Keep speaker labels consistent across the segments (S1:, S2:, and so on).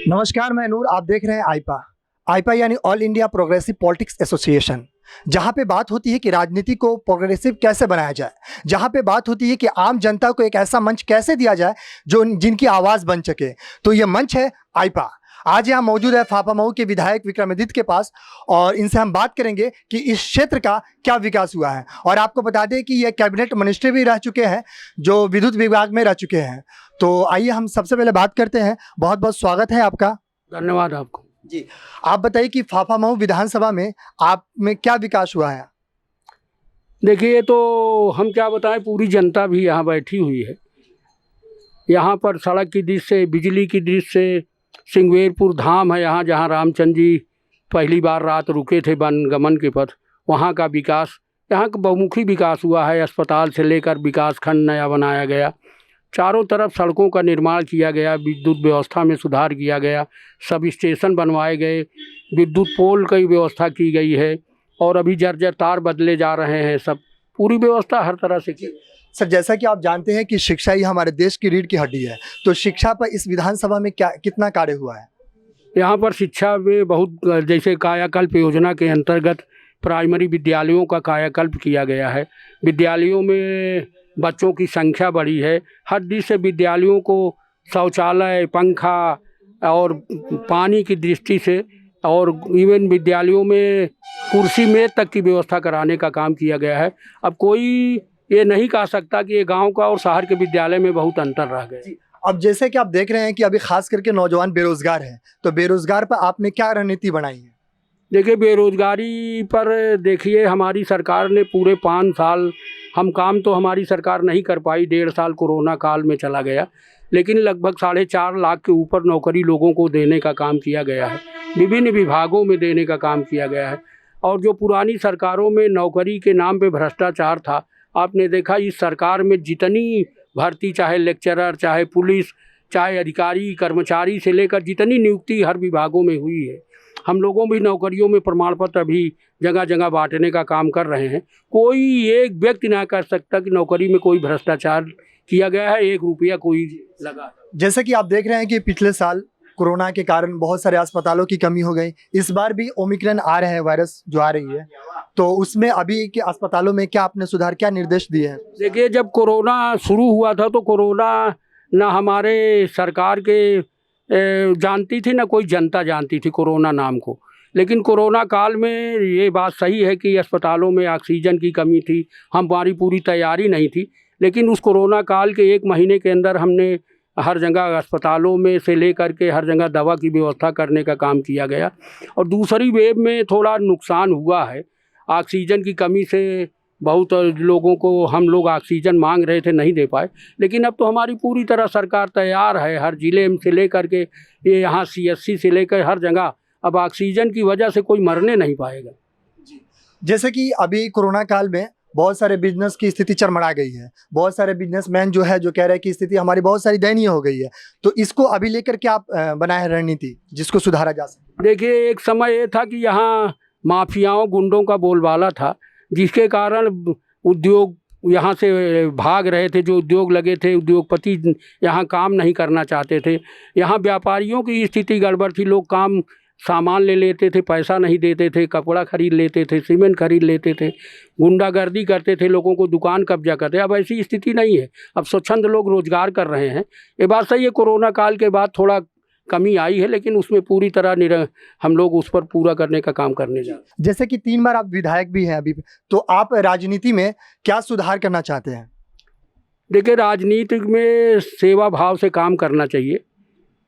S1: नमस्कार, मैं नूर। आप देख रहे हैं आईपा यानी all India progressive politics association. जहां पे बात होती है कि राजनीति को प्रोग्रेसिव कैसे बनाया जाए, जहां पे बात होती है कि आम जनता को एक ऐसा मंच कैसे दिया जाए जो जिनकी आवाज़ बन सके, तो ये मंच है आईपा। आज यहाँ मौजूद है फाफामऊ के विधायक विक्रमादित्य के पास और इनसे हम बात करेंगे कि इस क्षेत्र का क्या विकास हुआ है। और आपको बता दें कि ये कैबिनेट मिनिस्टर भी रह चुके हैं, जो विद्युत विभाग में रह चुके हैं। तो आइए हम सबसे पहले बात करते हैं। बहुत बहुत स्वागत है आपका।
S2: धन्यवाद आपको
S1: जी, आप बताइए कि फाफामऊ विधानसभा में आप में क्या विकास हुआ है।
S2: देखिए, तो हम क्या बताएं, पूरी जनता भी यहाँ बैठी हुई है। यहाँ पर सड़क की दृष्टि से, बिजली की दृष्टि से, सिंगवेरपुर धाम है यहाँ, जहाँ रामचंद्र जी पहली बार रात रुके थे वनगमन के पथ, वहाँ का विकास, यहाँ का बहुमुखी विकास हुआ है। अस्पताल से लेकर विकास खंड नया बनाया गया, चारों तरफ सड़कों का निर्माण किया गया, विद्युत व्यवस्था में सुधार किया गया, सब स्टेशन बनवाए गए, विद्युत पोल की व्यवस्था की गई है और अभी जर्जर तार बदले जा रहे हैं। सब पूरी व्यवस्था हर तरह से की।
S1: सर, जैसा कि आप जानते हैं कि शिक्षा ही हमारे देश की रीढ़ की हड्डी है, तो शिक्षा पर इस विधानसभा में कितना कार्य हुआ है।
S2: यहाँ पर शिक्षा में बहुत, जैसे कायाकल्प योजना के अंतर्गत प्राइमरी विद्यालयों का कायाकल्प किया गया है। विद्यालयों में बच्चों की संख्या बढ़ी है। हर दृष्टि से विद्यालयों को शौचालय, पंखा और पानी की दृष्टि से, और इवन विद्यालयों में कुर्सी मेज तक की व्यवस्था कराने का काम किया गया है। अब कोई ये नहीं कह सकता कि ये गांव का और शहर के विद्यालय में बहुत अंतर रह गए।
S1: अब जैसे कि आप देख रहे हैं कि अभी खास करके नौजवान बेरोजगार हैं, तो बेरोजगार पर आपने क्या रणनीति बनाई है।
S2: देखिए, बेरोजगारी पर देखिए, हमारी सरकार ने पूरे 5 साल हम काम तो हमारी सरकार नहीं कर पाई। 1.5 साल कोरोना काल में चला गया, लेकिन लगभग 4.5 लाख के ऊपर नौकरी लोगों को देने का काम किया गया है, विभिन्न विभागों में देने का काम किया गया है। और जो पुरानी सरकारों में नौकरी के नाम पे भ्रष्टाचार था, आपने देखा इस सरकार में जितनी भर्ती, चाहे लेक्चरर, चाहे पुलिस, चाहे अधिकारी कर्मचारी से लेकर जितनी नियुक्ति हर विभागों में हुई है, हम लोगों भी नौकरियों में प्रमाण पत्र अभी जगह जगह बांटने का काम कर रहे हैं। कोई एक व्यक्ति ना कर सकता कि नौकरी में कोई भ्रष्टाचार किया गया है, 1 रुपया कोई लगा।
S1: जैसे कि आप देख रहे हैं कि पिछले साल कोरोना के कारण बहुत सारे अस्पतालों की कमी हो गई। इस बार भी ओमिक्रॉन आ रहे हैं, वायरस जो आ रही है, तो उसमें अभी के अस्पतालों में क्या आपने सुधार, क्या निर्देश दिए हैं।
S2: देखिए, जब कोरोना शुरू हुआ था तो कोरोना ना हमारे सरकार के जानती थी, ना कोई जनता जानती थी कोरोना नाम को। लेकिन कोरोना काल में ये बात सही है कि अस्पतालों में ऑक्सीजन की कमी थी, हमारी पूरी तैयारी नहीं थी। लेकिन उस कोरोना काल के 1 महीने के अंदर हमने हर जगह अस्पतालों में से लेकर के हर जगह दवा की व्यवस्था करने का काम किया गया। और दूसरी वेव में थोड़ा नुकसान हुआ है, ऑक्सीजन की कमी से बहुत लोगों को हम लोग ऑक्सीजन मांग रहे थे, नहीं दे पाए। लेकिन अब तो हमारी पूरी तरह सरकार तैयार है, हर जिले से लेकर के ये यहाँ CSC से लेकर हर जगह अब ऑक्सीजन की वजह से कोई मरने नहीं पाएगा।
S1: जैसे कि अभी कोरोना काल में बहुत सारे बिजनेस की स्थिति चरमरा गई है, बहुत सारे बिजनेसमैन जो है जो कह रहे हैं कि स्थिति हमारी बहुत सारी दयनीय हो गई है, तो इसको अभी लेकर के आप बनाए रणनीति जिसको सुधारा जा सके।
S2: देखिए, एक समय ये था कि यहाँ माफियाओं, गुंडों का बोलबाला था, जिसके कारण उद्योग यहाँ से भाग रहे थे। जो उद्योग लगे थे, उद्योगपति यहाँ काम नहीं करना चाहते थे। यहाँ व्यापारियों की स्थिति गड़बड़ थी, लोग काम सामान ले लेते थे, पैसा नहीं देते थे, कपड़ा खरीद लेते थे, सीमेंट खरीद लेते थे, गुंडागर्दी करते थे, लोगों को दुकान कब्जा करते। अब ऐसी स्थिति नहीं है, अब स्वच्छंद लोग रोजगार कर रहे हैं। ये बात सही है, कोरोना काल के बाद थोड़ा कमी आई है, लेकिन उसमें पूरी तरह हम लोग उस पर पूरा करने का काम करने जा रहे हैं।
S1: जैसे कि 3 बार आप विधायक भी हैं अभी, तो आप राजनीति में क्या सुधार करना चाहते हैं।
S2: देखिए, राजनीति में सेवा भाव से काम करना चाहिए।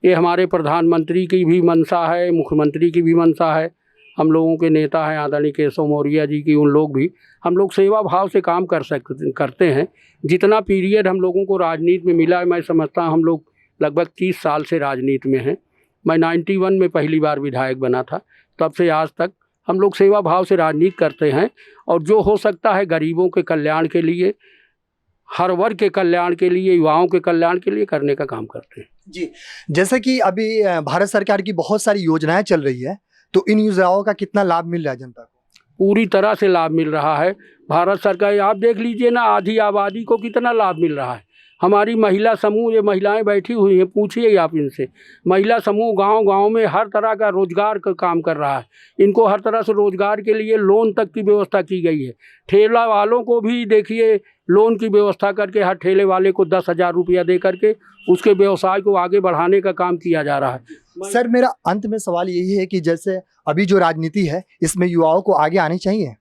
S2: ये हमारे प्रधानमंत्री की भी मंशा है, मुख्यमंत्री की भी मंशा है, हम लोगों के नेता हैं आदरणीय केशव मौर्य जी की, उन लोग भी, हम लोग सेवा भाव से काम करते हैं। जितना पीरियड हम लोगों को राजनीति में मिला है, मैं समझता हूँ हम लोग लगभग 30 साल से राजनीति में हैं। मैं 91 में पहली बार विधायक बना था, तब से आज तक हम लोग सेवा भाव से राजनीति करते हैं। और जो हो सकता है गरीबों के कल्याण के लिए, हर वर्ग के कल्याण के लिए, युवाओं के कल्याण के लिए करने का काम करते हैं।
S1: जी, जैसे कि अभी भारत सरकार की बहुत सारी योजनाएं चल रही है, तो इन योजनाओं का कितना लाभ मिल रहा है जनता को।
S2: पूरी तरह से लाभ मिल रहा है। भारत सरकार, आप देख लीजिए ना, आधी आबादी को कितना लाभ मिल रहा है। हमारी महिला समूह, ये महिलाएं बैठी हुई हैं, पूछिए आप इनसे। महिला समूह गांव-गांव में हर तरह का रोजगार का काम कर रहा है। इनको हर तरह से रोजगार के लिए लोन तक की व्यवस्था की गई है। ठेला वालों को भी देखिए लोन की व्यवस्था करके हर ठेले वाले को 10,000 रुपया दे करके उसके व्यवसाय को आगे बढ़ाने का काम किया जा रहा है।
S1: सर, मेरा अंत में सवाल यही है कि जैसे अभी जो राजनीति है इसमें युवाओं को आगे आनी चाहिए।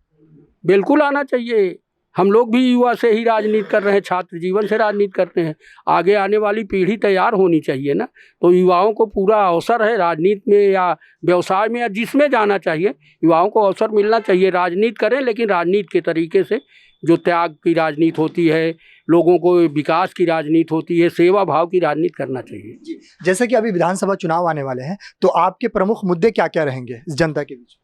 S2: बिल्कुल आना चाहिए। हम लोग भी युवा से ही राजनीति कर रहे हैं, छात्र जीवन से राजनीति करते हैं। आगे आने वाली पीढ़ी तैयार होनी चाहिए ना, तो युवाओं को पूरा अवसर है राजनीति में या व्यवसाय में या जिसमें जाना चाहिए, युवाओं को अवसर मिलना चाहिए। राजनीति करें लेकिन राजनीति के तरीके से, जो त्याग की राजनीति होती है, लोगों को विकास की राजनीति होती है, सेवा भाव की राजनीति करना चाहिए।
S1: जैसे कि अभी विधानसभा चुनाव आने वाले हैं, तो आपके प्रमुख मुद्दे क्या क्या रहेंगे इस जनता के बीच?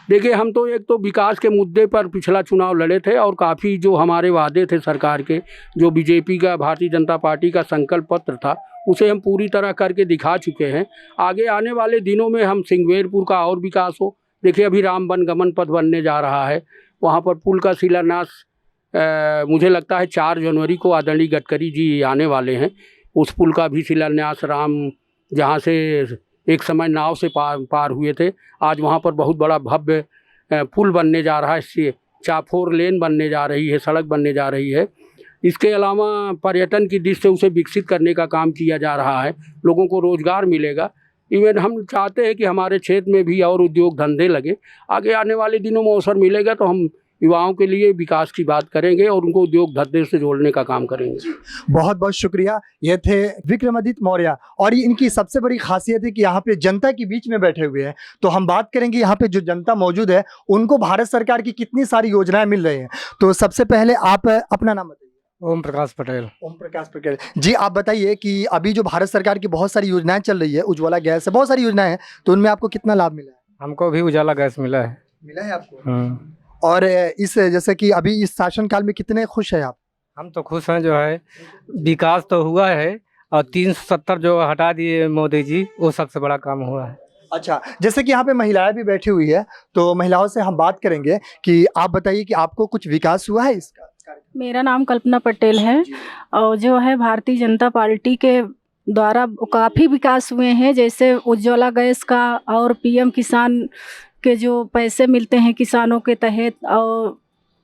S2: देखिए, हम तो एक तो विकास के मुद्दे पर पिछला चुनाव लड़े थे और काफ़ी जो हमारे वादे थे सरकार के, जो बीजेपी का, भारतीय जनता पार्टी का संकल्प पत्र था, उसे हम पूरी तरह करके दिखा चुके हैं। आगे आने वाले दिनों में हम सिंगवेरपुर का और विकास हो। देखिए, अभी राम वनगमन पथ बनने जा रहा है, वहाँ पर पुल का शिलान्यास मुझे लगता है 4 जनवरी को आदरणीय गडकरी जी आने वाले हैं। उस पुल का भी शिलान्यास, राम जहाँ से एक समय नाव से पार हुए थे, आज वहाँ पर बहुत बड़ा भव्य पुल बनने जा रहा है, 4 लेन बनने जा रही है, सड़क बनने जा रही है। इसके अलावा पर्यटन की दृष्टि से उसे विकसित करने का काम किया जा रहा है, लोगों को रोज़गार मिलेगा। इवन हम चाहते हैं कि हमारे क्षेत्र में भी और उद्योग धंधे लगे। आगे आने वाले दिनों में अवसर मिलेगा तो हम युवाओं के लिए विकास की बात करेंगे और उनको उद्योग धंधे से जोड़ने का काम करेंगे।
S1: बहुत बहुत शुक्रिया। ये थे विक्रमादित्य मौर्य, और ये इनकी सबसे बड़ी खासियत है कि यहाँ पे जनता के बीच में बैठे हुए हैं। तो हम बात करेंगे यहाँ पे जो जनता मौजूद है उनको भारत सरकार की कितनी सारी योजनाएं मिल रही हैं। तो सबसे पहले आप अपना नाम बताइए।
S3: ओम प्रकाश पटेल।
S1: ओम प्रकाश पटेल जी, आप बताइए कि अभी जो भारत सरकार की बहुत सारी योजनाएं चल रही है, उज्ज्वला गैस है, बहुत सारी योजनाएं हैं, तो उनमें आपको कितना लाभ मिला है?
S3: हमको भी उजाला गैस मिला है।
S1: मिला है आपको? और इस जैसे कि अभी इस शासनकाल में कितने खुश हैं आप?
S3: हम तो खुश हैं, जो है विकास तो हुआ है और 370 जो हटा दिए मोदी जी, वो सबसे बड़ा काम हुआ है।
S1: अच्छा, जैसे कि यहाँ पे महिलाएं भी बैठी हुई है, तो महिलाओं से हम बात करेंगे कि आप बताइए कि आपको कुछ विकास हुआ है इसका?
S4: मेरा नाम कल्पना पटेल है और जो है भारतीय जनता पार्टी के द्वारा काफ़ी विकास हुए हैं, जैसे उज्ज्वला गैस का और पीएम किसान के जो पैसे मिलते हैं किसानों के तहत, और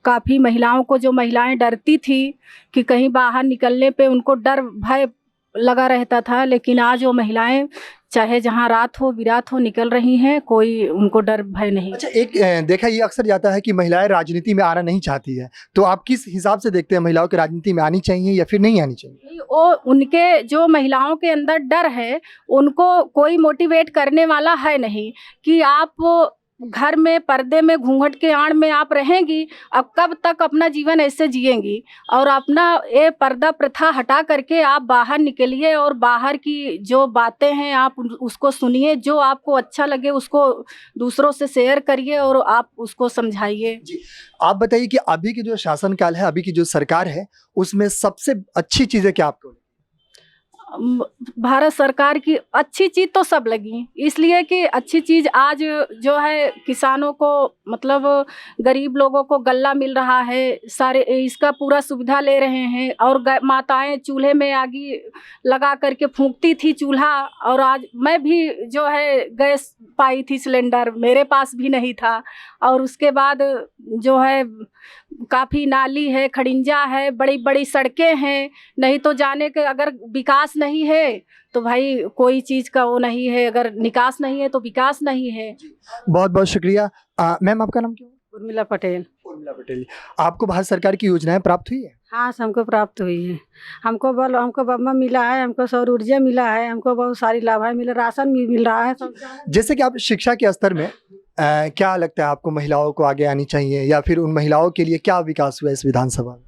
S4: काफ़ी महिलाओं को, जो महिलाएं डरती थी कि कहीं बाहर निकलने पे उनको डर भय लगा रहता था, लेकिन आज वो महिलाएं चाहे जहां रात हो बिरात हो निकल रही हैं, कोई उनको डर भय नहीं।
S1: अच्छा, एक देखा ये अक्सर जाता है कि महिलाएं राजनीति में आना नहीं चाहती है, तो आप किस हिसाब से देखते हैं महिलाओं की राजनीति में आनी चाहिए या फिर नहीं आनी चाहिए?
S4: वो उनके जो महिलाओं के अंदर डर है, उनको कोई मोटिवेट करने वाला है नहीं कि आप घर में पर्दे में घूंघट के आड़ में आप रहेंगी, अब कब तक अपना जीवन ऐसे जिएंगी, और अपना ये पर्दा प्रथा हटा करके आप बाहर निकलिए और बाहर की जो बातें हैं आप उसको सुनिए, जो आपको अच्छा लगे उसको दूसरों से शेयर करिए और आप उसको समझाइए।
S1: जी, आप बताइए कि अभी की जो शासनकाल है, अभी की जो सरकार है, उसमें सबसे अच्छी चीज़ें क्या आपको?
S4: भारत सरकार की अच्छी चीज़ तो सब लगी, इसलिए कि अच्छी चीज़ आज जो है किसानों को, मतलब गरीब लोगों को गल्ला मिल रहा है, सारे इसका पूरा सुविधा ले रहे हैं। और माताएं चूल्हे में आगी लगा करके फूंकती थी चूल्हा, और आज मैं भी जो है गैस पाई थी, सिलेंडर मेरे पास भी नहीं था। और उसके बाद जो है काफ़ी नाली है, खड़िंजा है, बड़ी बड़ी सड़कें हैं, नहीं तो जाने के अगर विकास नहीं है तो भाई कोई चीज़ का वो नहीं है, अगर निकास नहीं है तो विकास नहीं है।
S1: बहुत बहुत शुक्रिया। मैम, आपका नाम क्या है?
S5: उर्मिला पटेल।
S1: उर्मिला पटेल, आपको भारत सरकार की योजनाएं प्राप्त हुई है?
S5: हाँ, हमको प्राप्त हुई है। हमको बम्मा मिला है, हमको सौर ऊर्जा मिला है, हमको बहुत सारी लाभ मिला, राशन भी मिल रहा है।
S1: जैसे कि आप शिक्षा के स्तर में क्या लगता है आपको, महिलाओं को आगे आनी चाहिए या फिर उन महिलाओं के लिए क्या विकास हुआ इस विधानसभा में?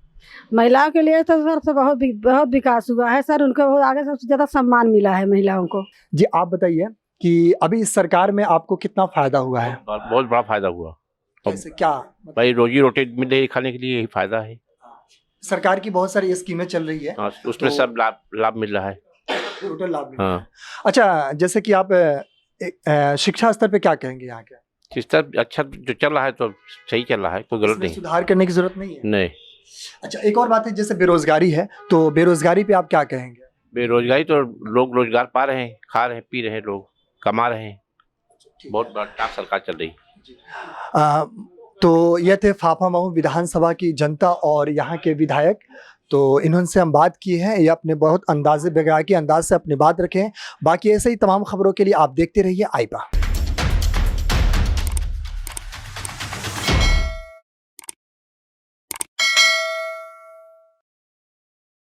S5: महिलाओं के लिए तो सर से बहुत विकास हुआ है सर, उनको आगे सबसे ज़्यादा सम्मान मिला है महिलाओं को।
S1: जी, आप बताइए कि अभी इस सरकार में आपको कितना फायदा हुआ है?
S6: बहुत बड़ा फायदा हुआ।
S1: कैसे, क्या?
S6: भाई रोजी रोटी मिले खाने के लिए यही फायदा है।
S1: सरकार की बहुत सारी स्कीमें चल रही है,
S6: उसमें सब लाभ मिल रहा है,
S1: टोटल लाभ मिल रहा है।
S6: हाँ।
S1: अच्छा, जैसे कि आप शिक्षा स्तर पे क्या कहेंगे यहाँ के?
S6: स्तर अच्छा जो चल रहा है तो सही चल रहा है, कोई गलत नहीं।
S1: सुधार करने की जरूरत नहीं है?
S6: नहीं।
S1: अच्छा, एक और बात है, जैसे बेरोजगारी है, तो बेरोजगारी पे आप क्या कहेंगे?
S6: बेरोजगारी तो लोग रोजगार पा रहे हैं, खा रहे हैं, पी रहे हैं, लोग कमा रहे हैं। बहुत बड़ा टाप सरकार चल रही है।
S1: आ, तो ये थे फाफामऊ विधानसभा की जनता और यहाँ के विधायक। तो इन्होंने हम बात की है, ये अपने बहुत अंदाजे बगैर के अंदाज से अपनी बात रखें। बाकी ऐसे ही तमाम खबरों के लिए आप देखते रहिए आईपा।